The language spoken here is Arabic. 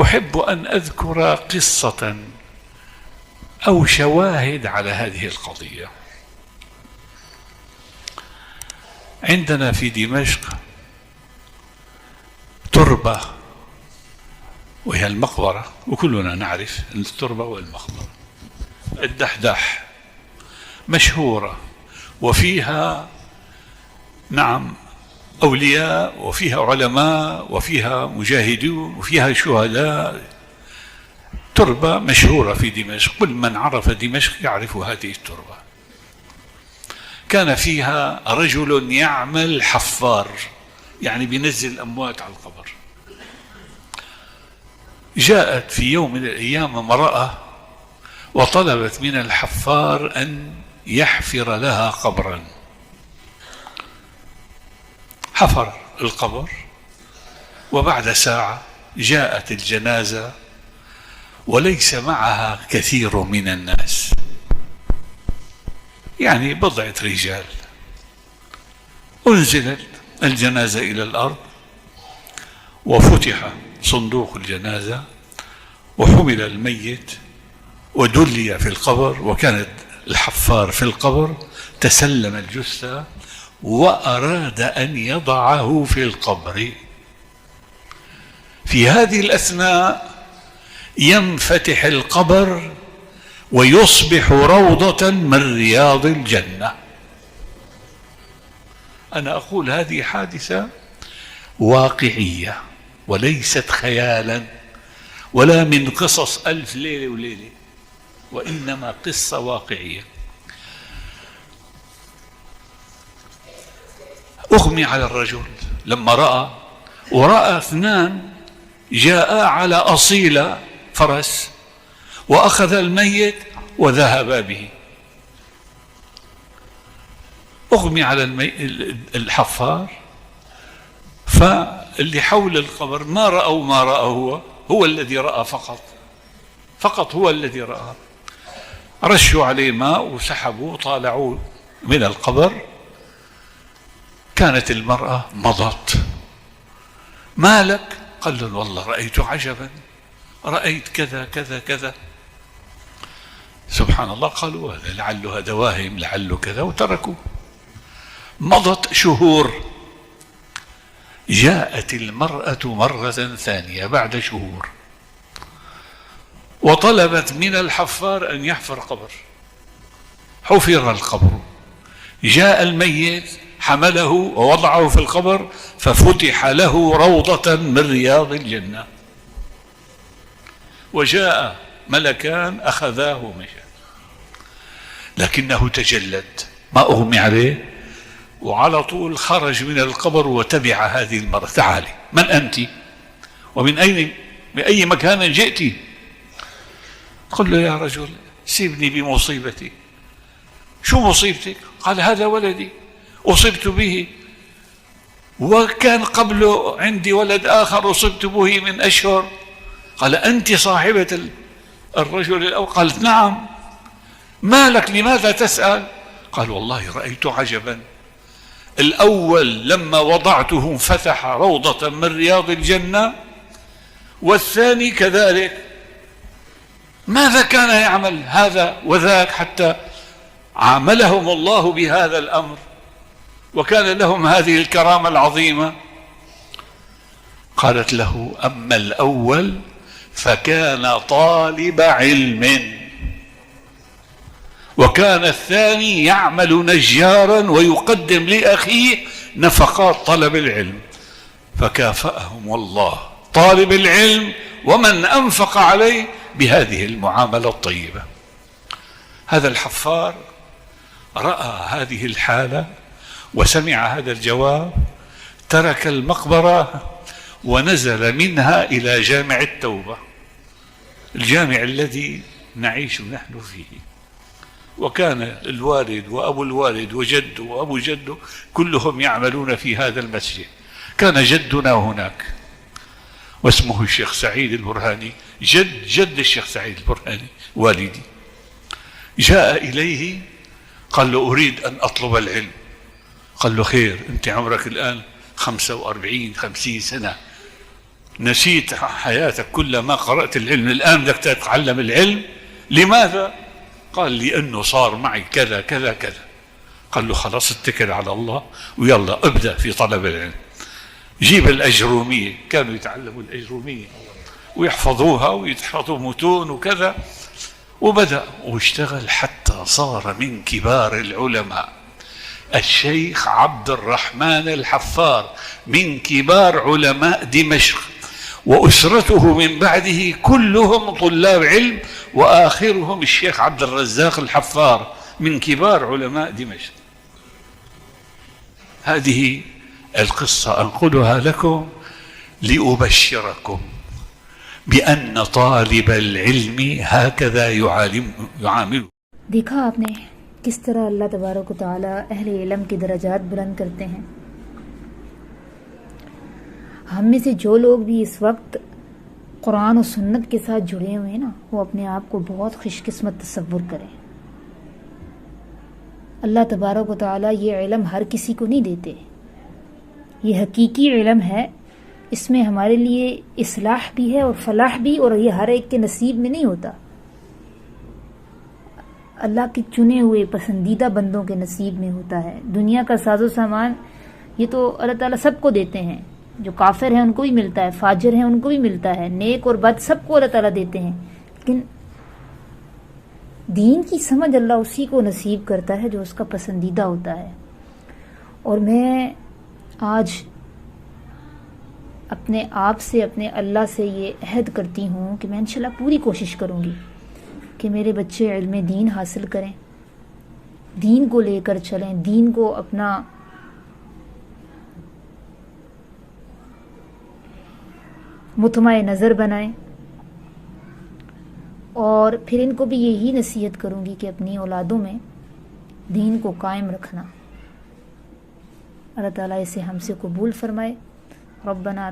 أحب أن أذكر قصة أو شواهد على هذه القضية. عندنا في دمشق تربة وهي المقبرة، وكلنا نعرف التربة والمقبرة، الدحداح مشهورة، وفيها نعم أولياء، وفيها علماء، وفيها مجاهدون، وفيها شهداء. تربة مشهورة في دمشق، كل من عرف دمشق يعرف هذه التربة. كان فيها رجل يعمل حفار، يعني بينزل الأموات على القبر. جاءت في يوم من الأيام امرأة وطلبت من الحفار أن يحفر لها قبرا. حفر القبر، وبعد ساعة جاءت الجنازة وليس معها كثير من الناس، يعني بضعة رجال. أنزلت الجنازة إلى الأرض، وفتح صندوق الجنازة، وحمل الميت ودلي في القبر، وكانت الحفار في القبر تسلم الجثة وأراد أن يضعه في القبر. في هذه الأثناء ينفتح القبر ويصبح روضة من رياض الجنة. أنا أقول هذه حادثة واقعية وليست خيالا ولا من قصص ألف ليلة وليلة، وإنما قصة واقعية. أغمي على الرجل لما رأى، ورأى اثنان جاء على أصيلة فرس وأخذ الميت وذهب به. أغمي على الحفار، فاللي حول القبر ما رأوا ما رأى، هو الذي رأى فقط هو الذي رأى. رشوا عليه ماء وسحبوا وطالعوا من القبر. كانت المرأة مضت. ما لك؟ قال له والله رأيت عجبا، رأيت كذا كذا كذا. سبحان الله، قالوا هذا لعله هذا واهم، لعله كذا، وتركوه. مضت شهور، جاءت المرأة مرة ثانية بعد شهور وطلبت من الحفار أن يحفر قبر. حفر القبر، جاء الميت حمله ووضعه في القبر، ففتح له روضة من رياض الجنة، وجاء ملكان أخذاه ومشى. لكنه تجلد، ما أغمي عليه، وعلى طول خرج من القبر وتبع هذه المرأة. تعالي، من أنت؟ ومن أين، من أي مكان جئت؟ قل له يا رجل سيبني بمصيبتي. شو مصيبتك؟ قال هذا ولدي أصبت به، وكان قبله عندي ولد آخر أصبت به من أشهر. قال أنت صاحبة الرجل الأول؟ قالت نعم. ما لك، لماذا تسأل؟ قال والله رأيت عجبا، الأول لما وضعته انفتح روضة من رياض الجنة، والثاني كذلك. ماذا كان يعمل هذا وذاك حتى عاملهم الله بهذا الأمر وكان لهم هذه الكرامة العظيمة؟ قالت له أما الأول فكان طالب علم، وكان الثاني يعمل نجارا ويقدم لأخيه نفقات طلب العلم، فكافأهم الله طالب العلم ومن أنفق عليه بهذه المعاملة الطيبة. هذا الحفار رأى هذه الحالة وسمع هذا الجواب، ترك المقبرة ونزل منها إلى جامع التوبة، الجامع الذي نعيش نحن فيه. وكان الوالد وأبو الوالد وجده وأبو جده كلهم يعملون في هذا المسجد. كان جدنا هناك واسمه الشيخ سعيد البرهاني، جد الشيخ سعيد البرهاني والدي. جاء إليه قال له أريد أن أطلب العلم. قال له خير، أنت عمرك الآن 45 50 سنة، نسيت حياتك كلما قرأت العلم، الآن بدك تتعلم العلم. لماذا؟ قال لأنه صار معي كذا كذا كذا. قال له خلاص اتكل على الله ويلا ابدأ في طلب العلم. جيب الأجرومية، كانوا يتعلموا الأجرومية ويحفظوها ويحفظوا متون وكذا، وبدأ واشتغل حتى صار من كبار العلماء. الشيخ عبد الرحمن الحفار من كبار علماء دمشق، وأسرته من بعده كلهم طلاب علم، وآخرهم الشيخ عبد الرزاق الحفار من كبار علماء دمشق. هذه القصة أنقلها لكم لأبشركم بأن طالب العلم هكذا يعامله. دیکھا آپ نے کس طرح اللہ تبارک و تعالیٰ اہل علم کے درجات بلند کرتے ہیں. ہم میں سے جو لوگ بھی اس وقت قرآن و سنت کے ساتھ جڑے ہوئے ہیں نا، وہ اپنے آپ کو بہت خوش قسمت تصور کریں. اللہ تبارک و تعالیٰ یہ علم ہر کسی کو نہیں دیتے، یہ حقیقی علم ہے. اس میں ہمارے لیے اصلاح بھی ہے اور فلاح بھی، اور یہ ہر ایک کے نصیب میں نہیں ہوتا. اللہ کے چنے ہوئے پسندیدہ بندوں کے نصیب میں ہوتا ہے. دنیا کا ساز و سامان یہ تو اللہ تعالیٰ سب کو دیتے ہیں. جو کافر ہیں ان کو بھی ملتا ہے، فاجر ہیں ان کو بھی ملتا ہے، نیک اور بد سب کو اللہ تعالیٰ دیتے ہیں. لیکن دین کی سمجھ اللہ اسی کو نصیب کرتا ہے جو اس کا پسندیدہ ہوتا ہے. اور میں آج اپنے آپ سے، اپنے اللہ سے یہ عہد کرتی ہوں کہ میں انشاءاللہ پوری کوشش کروں گی کہ میرے بچے علم دین حاصل کریں، دین کو لے کر چلیں، دین کو اپنا مطمع نظر بنائیں. اور پھر ان کو بھی یہی نصیحت کروں گی کہ اپنی اولادوں میں دین کو قائم رکھنا. اللہ تعالیٰ اسے ہم سے قبول فرمائے. ربنا